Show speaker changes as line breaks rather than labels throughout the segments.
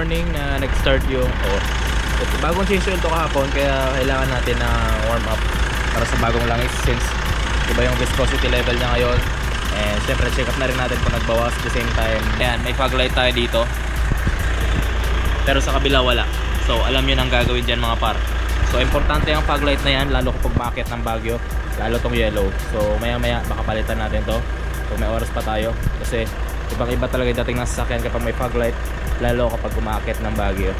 morning na nag-start yung bagong change oil to kahapon, kaya kailangan natin na warm up para sa bagong langis since iba yung viscosity level niya ngayon. And syempre check up na rin natin kung nagbawas at the same time. Ayan, may fog light tayo dito pero sa kabila wala, so alam nyo nang gagawin dyan mga par. So importante ang fog light na yan, lalo kapag maakyat ng Baguio, lalo tong yellow. So maya maya baka palitan natin to kung may oras pa tayo, kasi ibang iba talaga yung dating ng sasakyan kapag may fog light, lalo kapag umakyat ng Baguio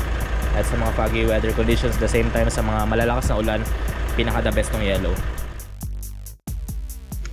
at sa mga foggy weather conditions. The same time sa mga malalakas na ulan, pinaka the best ng yellow.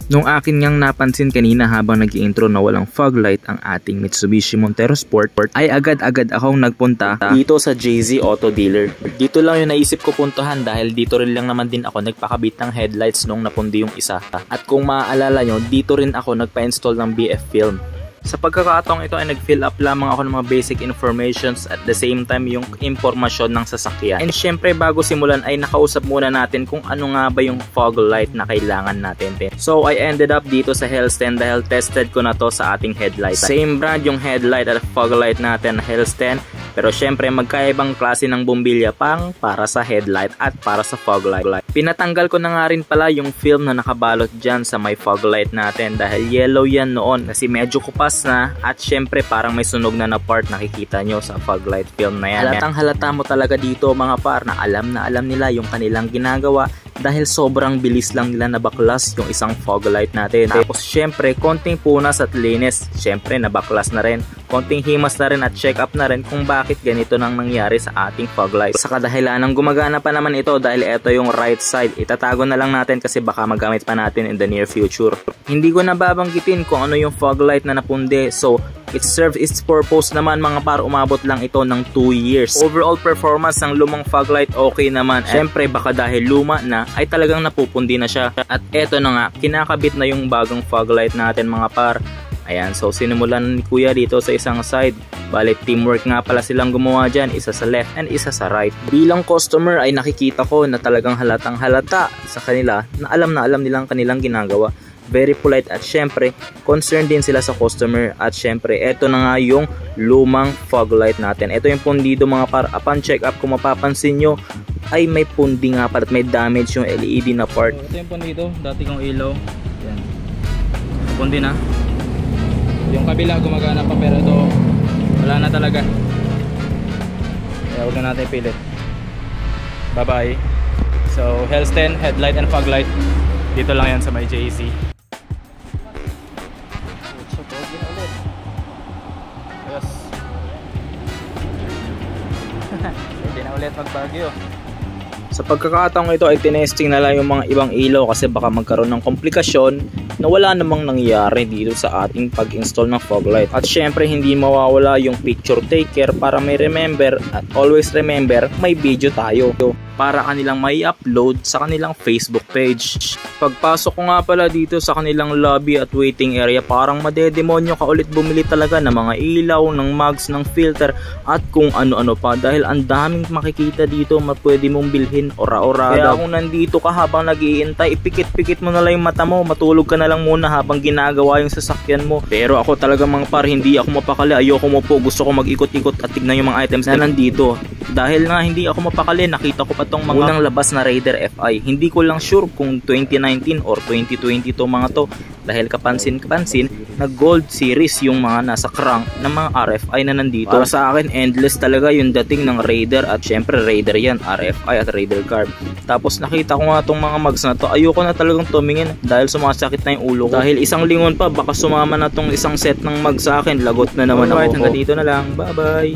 Nung akin ngang napansin kanina habang nag-i-intro na walang fog light ang ating Mitsubishi Montero Sport, ay agad-agad akong nagpunta dito sa JZ Auto Dealer. Dito lang yung naisip ko puntahan dahil dito rin lang naman din ako nagpakabit ng headlights nung napundi yung isa. At kung maaalala nyo, dito rin ako nagpa-install ng BF film. Sa pagkakataong ito ay nag-fill up lamang ako ng mga basic informations at the same time yung impormasyon ng sasakyan. And syempre bago simulan ay nakausap muna natin kung ano nga ba yung fog light na kailangan natin. So I ended up dito sa Hellsten dahil tested ko na to sa ating headlight. Same brand yung headlight at fog light natin na Hellsten, pero syempre magkaibang klase ng bumbilya pang para sa headlight at para sa fog light. Pinatanggal ko na nga rin pala yung film na nakabalot dyan sa may fog light natin dahil yellow yan noon kasi medyo kupas na at syempre parang may sunog na part nakikita nyo sa fog light film na yan. Halatang halata mo talaga dito mga par na alam nila yung kanilang ginagawa dahil sobrang bilis lang nila nabaklas yung isang fog light natin. Tapos syempre konting punas at linis, syempre nabaklas na rin. Konting himas na rin at check up na rin kung bakit ganito nang nangyari sa ating fog light. Sa kadahilanang gumagana pa naman ito dahil ito yung right side, itatago na lang natin kasi baka magamit pa natin in the near future. Hindi ko nababanggitin kung ano yung fog light na napundi, so it serves its purpose naman mga par. Umabot lang ito ng 2 years. Overall performance ng lumang fog light okay naman. Syempre baka dahil luma na ay talagang napupundi na siya. At eto na nga, kinakabit na yung bagong fog light natin mga par. Ayan, so sinimulan ni kuya dito sa isang side. Bale teamwork nga pala silang gumawa dyan, isa sa left and isa sa right. Bilang customer ay nakikita ko na talagang halatang halata sa kanila na alam nilang kanilang ginagawa. Very polite at syempre concerned din sila sa customer. At syempre eto na nga yung lumang fog light natin. Eto yung pundido mga par. Upon check up kung mapapansin nyo ay may pundi nga pala at may damage yung LED na part.
Ito yung pundido, dati kong ilaw. Yan, pundi na. Yung kabila gumagana pa pero ito wala na talaga. Kaya huwag na natin pilit. Bye bye. So Hellsten headlight and fog light, dito lang yan sa may JC. Yes. Pwede na ulit mag Baguio.
Sa pagkakataong ito ay tinesting na lang yung mga ibang ilaw kasi baka magkaroon ng komplikasyon na wala namang nangyari dito sa ating pag-install ng fog light. At syempre hindi mawawala yung picture taker para may remember, at always remember may video tayo para kanilang may upload sa kanilang Facebook page. Pagpasok ko nga pala dito sa kanilang lobby at waiting area, parang madedemonyo ka ulit bumili talaga ng mga ilaw, ng mugs, ng filter at kung ano-ano pa dahil ang daming makikita dito pwede mong bilhin ora-ora. Kaya kung nandito ka habang nag-iintay, ipikit-pikit mo na lang yung mata mo, matulog ka na lang muna habang ginagawa yung sasakyan mo. Pero ako talaga mga par, hindi ako mapakali, ayoko mo po, gusto ko mag-ikot-ikot at tignan yung mga items na nandito. Dahil nga hindi ako mapakali, nakita ko pa tong mga unang labas na Raider FI. Hindi ko lang sure kung 2019 or 2020 to mga to dahil kapansin-kapansin na gold series yung mga nasa crank ng mga RFI na nandito. Para sa akin endless talaga yung dating ng Raider at syempre Raider yan, RFI at Raider Carb. Tapos nakita ko nga tong mga mags na to, ayoko na talagang tumingin dahil sumasakit na yung ulo ko. Dahil isang lingon pa baka sumama na tong isang set ng mags sa akin, lagot na naman ako. Hanggang dito na lang, bye bye.